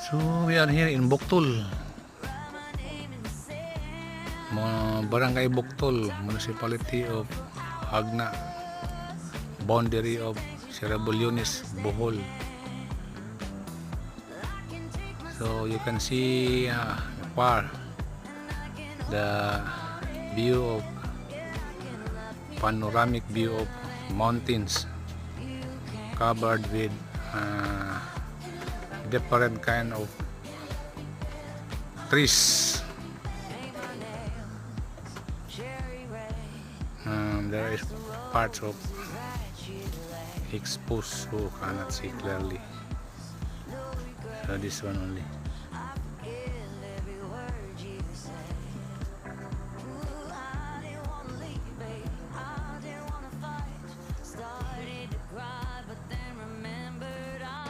So we are here in Boktol, Barangay Boktol, Municipality of Agna, boundary of Sierra-Bulones, Bohol. So you can see far the view of panoramic view of mountains covered with different kind of trees. There is parts of exposed so cannot see clearly. So this one only.